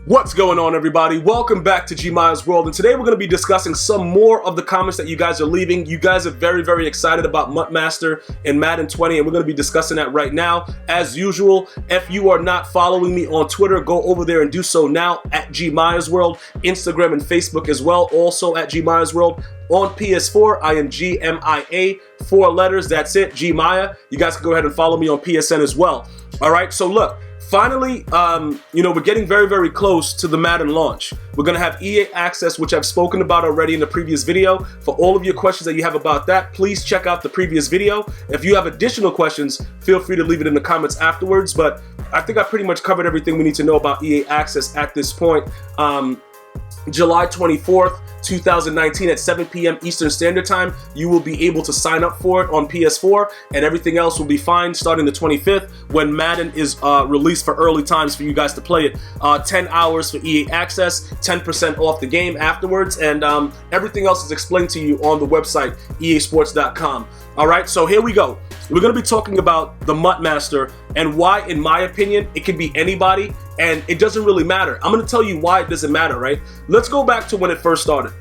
What's going on, everybody? Welcome back to GmiasWorld, and today we're going to be discussing some more of the comments that you guys are leaving. You guys are very excited about MutMaster and Madden 20, and we're going to be discussing that right now. As usual, if you are not following me on Twitter, go over there and do so now at GmiasWorld, Instagram and Facebook as well, also at GmiasWorld. On PS4, I am GMIA, 4 letters, that's it, Gmia. You guys can go ahead and follow me on PSN as well. All right, so look. Finally, we're getting very close to the Madden launch. We're going to have EA Access, which I've spoken about already in the previous video. For all of your questions that you have about that, please check out the previous video. If you have additional questions, feel free to leave it in the comments afterwards. But I think I pretty much covered everything we need to know about EA Access at this point. July 24th, 2019 at 7 p.m. Eastern Standard Time, you will be able to sign up for it on PS4, and everything else will be fine starting the 25th when Madden is released for early times for you guys to play it. 10 hours for EA Access, 10% off the game afterwards, and everything else is explained to you on the website, easports.com. All right, so here we go. We're going to be talking about the MutMaster and why, in my opinion, it can be anybody and it doesn't really matter. I'm going to tell you why it doesn't matter, right? Let's go back to when it first started.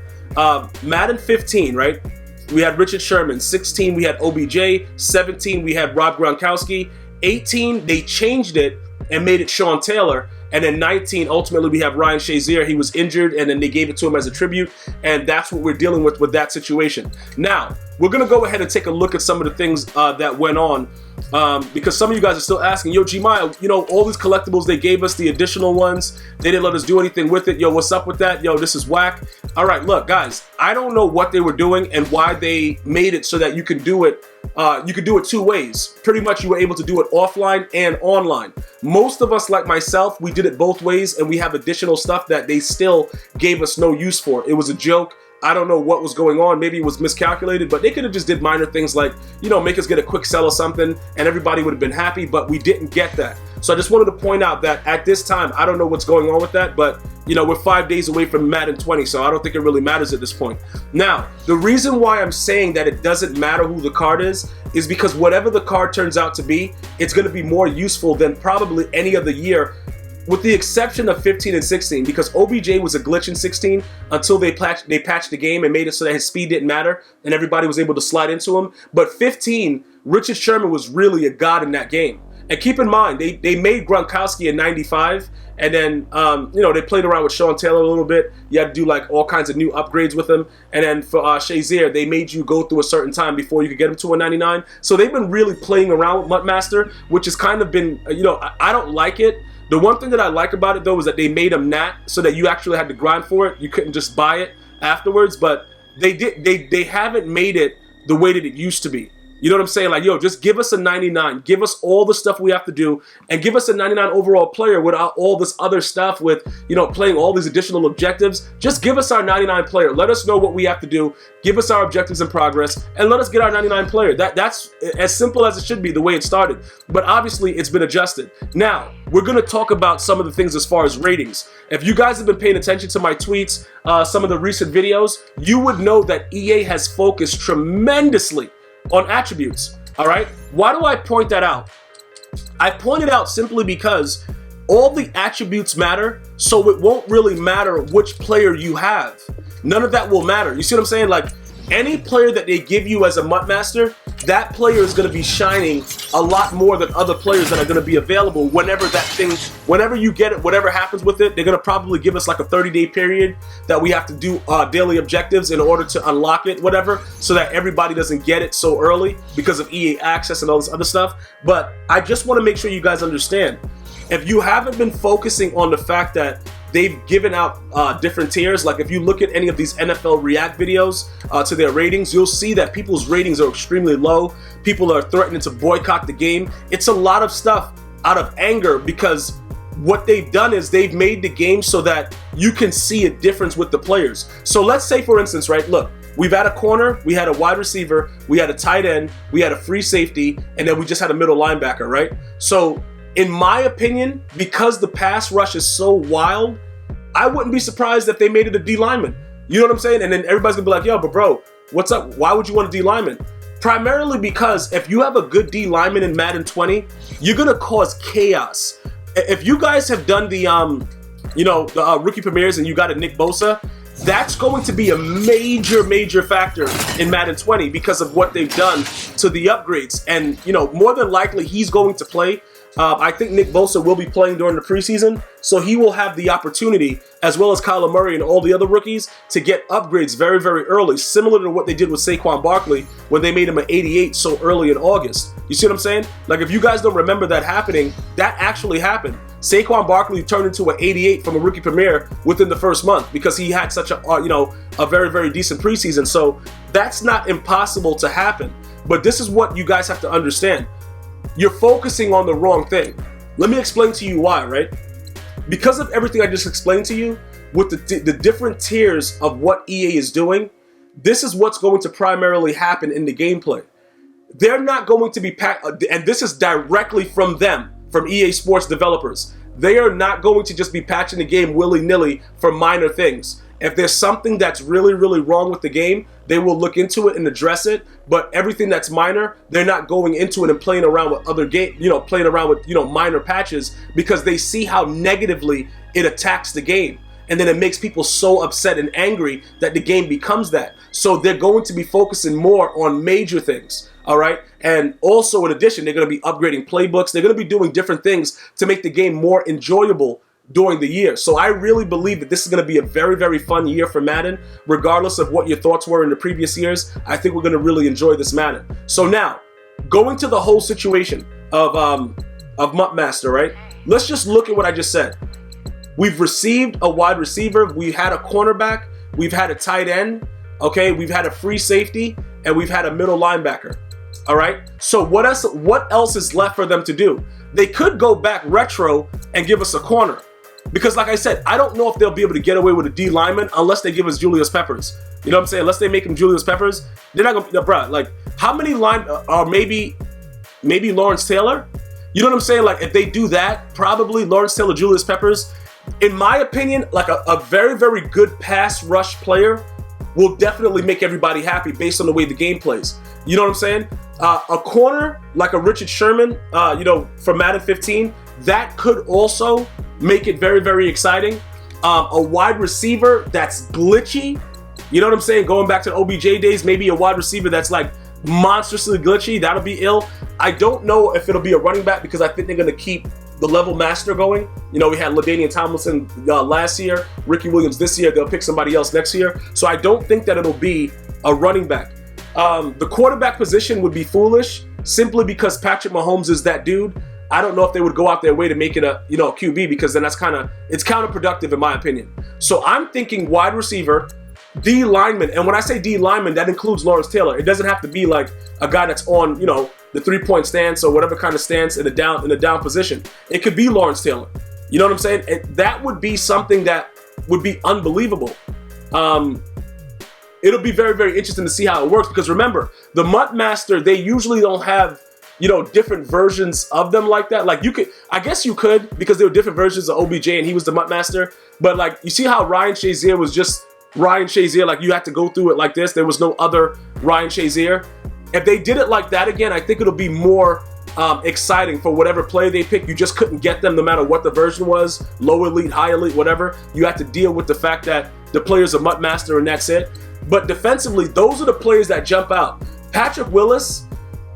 Madden 15, right? We had Richard Sherman. 16, we had OBJ. 17, we had Rob Gronkowski. 18, they changed it and made it Sean Taylor. And then 19, ultimately, we have Ryan Shazier. He was injured, and then they gave it to him as a tribute, and that's what we're dealing with that situation. Now, we're going to go ahead and take a look at some of the things that went on, because some of you guys are still asking, yo, Gmia, all these collectibles, they gave us the additional ones. They didn't let us do anything with it. Yo, what's up with that? Yo, this is whack. All right, look, guys, I don't know what they were doing and why they made it so that you can do it. You could do it two ways. Pretty much you were able to do it offline and online. Most of us, like myself, we did it both ways, and we have additional stuff that they still gave us no use for. It was a joke. I don't know what was going on. Maybe it was miscalculated, but they could have just did minor things like, make us get a quick sell or something, and everybody would have been happy, but we didn't get that. So I just wanted to point out that at this time, I don't know what's going on with that, but we're 5 days away from Madden 20, so I don't think it really matters at this point. Now, the reason why I'm saying that it doesn't matter who the card is because whatever the card turns out to be, it's going to be more useful than probably any other year, with the exception of 15 and 16, because OBJ was a glitch in 16 until they patched the game and made it so that his speed didn't matter and everybody was able to slide into him. But 15, Richard Sherman was really a god in that game. And keep in mind, they made Gronkowski in 95, and then, they played around with Sean Taylor a little bit. You had to do, like, all kinds of new upgrades with him. And then for Shazier, they made you go through a certain time before you could get him to a 99. So they've been really playing around with MutMaster, which has kind of been, I don't like it. The one thing that I like about it, though, is that they made him nat so that you actually had to grind for it. You couldn't just buy it afterwards, but they haven't made it the way that it used to be. You know what I'm saying? Like, yo, just give us a 99. Give us all the stuff we have to do, and give us a 99 overall player without all this other stuff with, playing all these additional objectives. Just give us our 99 player. Let us know what we have to do. Give us our objectives in progress, and let us get our 99 player. That's as simple as it should be, the way it started. But obviously, it's been adjusted. Now, we're going to talk about some of the things as far as ratings. If you guys have been paying attention to my tweets, some of the recent videos, you would know that EA has focused tremendously on attributes. All right, why do I point that out? I point it out simply because all the attributes matter, so it won't really matter which player you have. None of that will matter. You see what I'm saying? Like, any player that they give you as a MutMaster, that player is going to be shining a lot more than other players that are going to be available whenever you get it, whatever happens with it. They're going to probably give us like a 30-day period that we have to do daily objectives in order to unlock it, whatever, so that everybody doesn't get it so early because of EA Access and all this other stuff. But I just want to make sure you guys understand, if you haven't been focusing on the fact that they've given out different tiers, like if you look at any of these NFL React videos to their ratings, you'll see that people's ratings are extremely low. People are threatening to boycott the game. It's a lot of stuff out of anger, because what they've done is they've made the game so that you can see a difference with the players. So let's say, for instance, right, look, we've had a corner, we had a wide receiver, we had a tight end, we had a free safety, and then we just had a middle linebacker, right? So in my opinion, because the pass rush is so wild, I wouldn't be surprised if they made it a D lineman. You know what I'm saying? And then everybody's gonna be like, yo, but bro, what's up? Why would you want a D lineman? Primarily because if you have a good D lineman in Madden 20, you're gonna cause chaos. If you guys have done the the rookie premieres and you got a Nick Bosa, that's going to be a major factor in Madden 20 because of what they've done to the upgrades. And, more than likely he's going to play. I think Nick Bosa will be playing during the preseason, so he will have the opportunity, as well as Kyler Murray and all the other rookies, to get upgrades very early, similar to what they did with Saquon Barkley when they made him an 88 so early in August. You see what I'm saying? Like, if you guys don't remember that happening, that actually happened. Saquon Barkley turned into an 88 from a rookie premiere within the first month because he had such a very decent preseason. So that's not impossible to happen. But this is what you guys have to understand. You're focusing on the wrong thing. Let me explain to you why, right? Because of everything I just explained to you, with the different tiers of what EA is doing, this is what's going to primarily happen in the gameplay. They're not going to be and this is directly from them, from EA Sports developers. They are not going to just be patching the game willy-nilly for minor things. If there's something that's really wrong with the game, they will look into it and address it. But everything that's minor, they're not going into it and playing around with other playing around with minor patches, because they see how negatively it attacks the game. And then it makes people so upset and angry that the game becomes that. So they're going to be focusing more on major things. All right. And also, in addition, they're going to be upgrading playbooks. They're going to be doing different things to make the game more enjoyable during the year. So I really believe that this is going to be a very fun year for Madden, regardless of what your thoughts were in the previous years. I think we're going to really enjoy this Madden. So now, going to the whole situation of MutMaster, right? Let's just look at what I just said. We've received a wide receiver. We had a cornerback. We've had a tight end. Okay, we've had a free safety, and we've had a middle linebacker. All right. So what else is left for them to do? They could go back retro and give us a corner, because, like I said, I don't know if they'll be able to get away with a D lineman unless they give us Julius Peppers. You know what I'm saying? Unless they make him Julius Peppers, they're not gonna. Bruh, like, how many maybe Lawrence Taylor? You know what I'm saying? Like, if they do that, probably Lawrence Taylor, Julius Peppers. In my opinion, like a very good pass rush player will definitely make everybody happy based on the way the game plays. You know what I'm saying? A corner like a Richard Sherman, from Madden 15, that could also make it very exciting. A wide receiver that's glitchy, you know what I'm saying? Going back to the OBJ days, maybe a wide receiver that's like monstrously glitchy, that'll be ill. I don't know if it'll be a running back, because I think they're going to keep the level master going. We had LaDainian Tomlinson last year, Ricky Williams this year. They'll pick somebody else next year. So I don't think that it'll be a running back. The quarterback position would be foolish, simply because Patrick Mahomes is that dude. I don't know if they would go out their way to make it a QB, because then it's counterproductive in my opinion. So I'm thinking wide receiver, D lineman, and when I say D lineman, that includes Lawrence Taylor. It doesn't have to be like a guy that's on the 3-point stance or whatever kind of stance in the down position. It could be Lawrence Taylor. You know what I'm saying? That would be something that would be unbelievable. It'll be very interesting to see how it works, because remember, the MutMaster, they usually don't have different versions of them like that. Like, I guess you could, because there were different versions of OBJ and he was the MutMaster. But like, you see how Ryan Shazier was just Ryan Shazier, like you had to go through it like this. There was no other Ryan Shazier. If they did it like that again, I think it'll be more exciting for whatever player they pick. You just couldn't get them no matter what the version was, low elite, high elite, whatever. You had to deal with the fact that the players are MutMaster and that's it. But defensively, those are the players that jump out. Patrick Willis,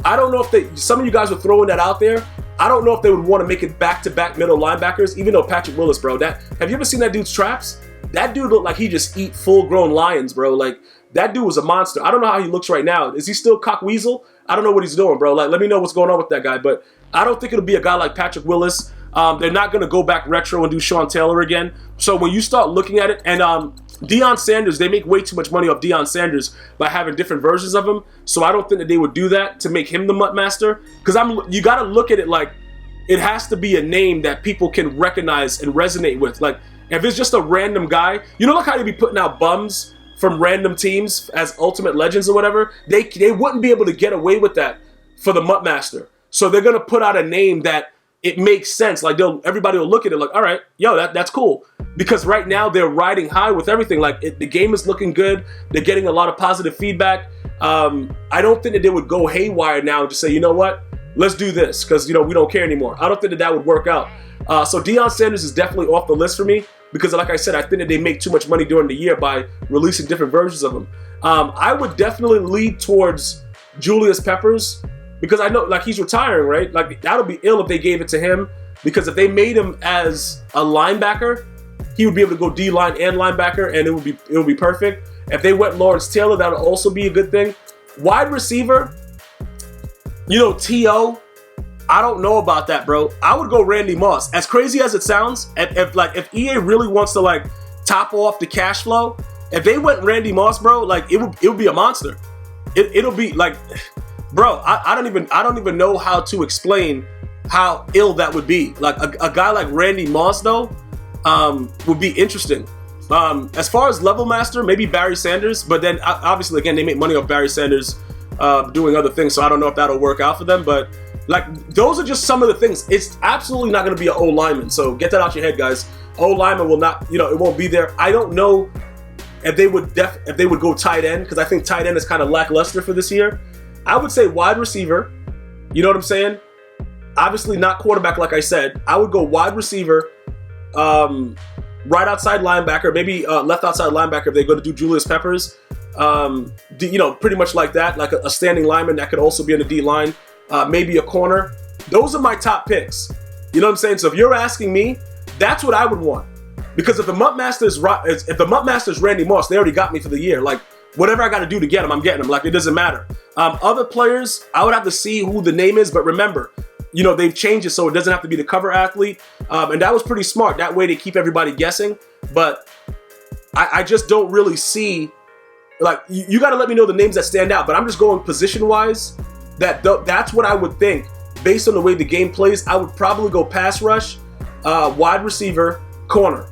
I don't know if some of you guys are throwing that out there. I don't know if they would want to make it back-to-back middle linebackers, even though Patrick Willis, bro, have you ever seen that dude's traps? That dude looked like he just eat full-grown lions, bro. Like, that dude was a monster. I don't know how he looks right now. Is he still cockweasel? I don't know what he's doing, bro. Like, let me know what's going on with that guy. But I don't think it'll be a guy like Patrick Willis. They're not going to go back retro and do Sean Taylor again. So when you start looking at it, and Deion Sanders, they make way too much money off Deion Sanders by having different versions of him. So I don't think that they would do that to make him the MutMaster. Because you got to look at it like it has to be a name that people can recognize and resonate with. Like, if it's just a random guy, like how they be putting out bums from random teams as ultimate legends or whatever, they wouldn't be able to get away with that for the MutMaster. So they're going to put out a name that it makes sense. Like, everybody will look at it like, all right, yo, that's cool. Because right now they're riding high with everything. Like, the game is looking good. They're getting a lot of positive feedback. I don't think that they would go haywire now and just say, you know what, let's do this because, we don't care anymore. I don't think that would work out. So Deion Sanders is definitely off the list for me. because like I said, I think that they make too much money during the year by releasing different versions of them. I would definitely lead towards Julius Peppers, because I know, like, he's retiring, right? Like, that would be ill if they gave it to him, because if they made him as a linebacker, he would be able to go D-line and linebacker, and it would be perfect. If they went Lawrence Taylor, that would also be a good thing. Wide receiver, you know, T.O., I don't know about that, bro. I would go Randy Moss. As crazy as it sounds, if EA really wants to, like, top off the cash flow, if they went Randy Moss, bro, like, it would be a monster. It'll be like, bro, I don't even know how to explain how ill that would be. Like a guy like Randy Moss, though, would be interesting. As far as level master, maybe Barry Sanders, but then obviously again they make money off Barry Sanders doing other things, so I don't know if that'll work out for them. But like, those are just some of the things. It's absolutely not going to be an O lineman, so get that out your head, guys. O lineman will not, you know, it won't be there. I don't know if they would go tight end, because I think tight end is kind of lackluster for this year. I would say wide receiver. You know what I'm saying? Obviously not quarterback, like I said. I would go wide receiver, right outside linebacker, maybe left outside linebacker if they're going to do Julius Peppers. You know, pretty much like that, like a standing lineman that could also be in the D line. Maybe a corner. Those are my top picks. You know what I'm saying? So if you're asking me, that's what I would want. Because if the MutMaster is Randy Moss, they already got me for the year. Like, whatever I got to do to get him, I'm getting him. Like, it doesn't matter. Other players, I would have to see who the name is. But remember, you know, they've changed it so it doesn't have to be the cover athlete. And that was pretty smart. That way they keep everybody guessing. But I just don't really see, like, you got to let me know the names that stand out. But I'm just going position-wise. That's what I would think. Based on the way the game plays, I would probably go pass rush, wide receiver, corner.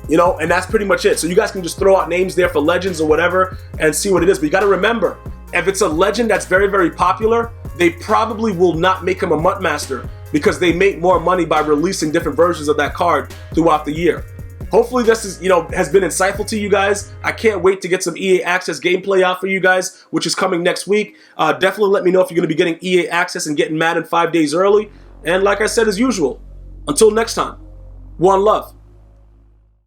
You know, and that's pretty much it. So you guys can just throw out names there for legends or whatever and see what it is. But you got to remember, if it's a legend that's very, very popular, they probably will not make him a MutMaster, because they make more money by releasing different versions of that card throughout the year. Hopefully this is, you know, has been insightful to you guys. I can't wait to get some EA Access gameplay out for you guys, which is coming next week. Definitely let me know if you're going to be getting EA Access and getting Madden 5 days early. And like I said, as usual, until next time, one love.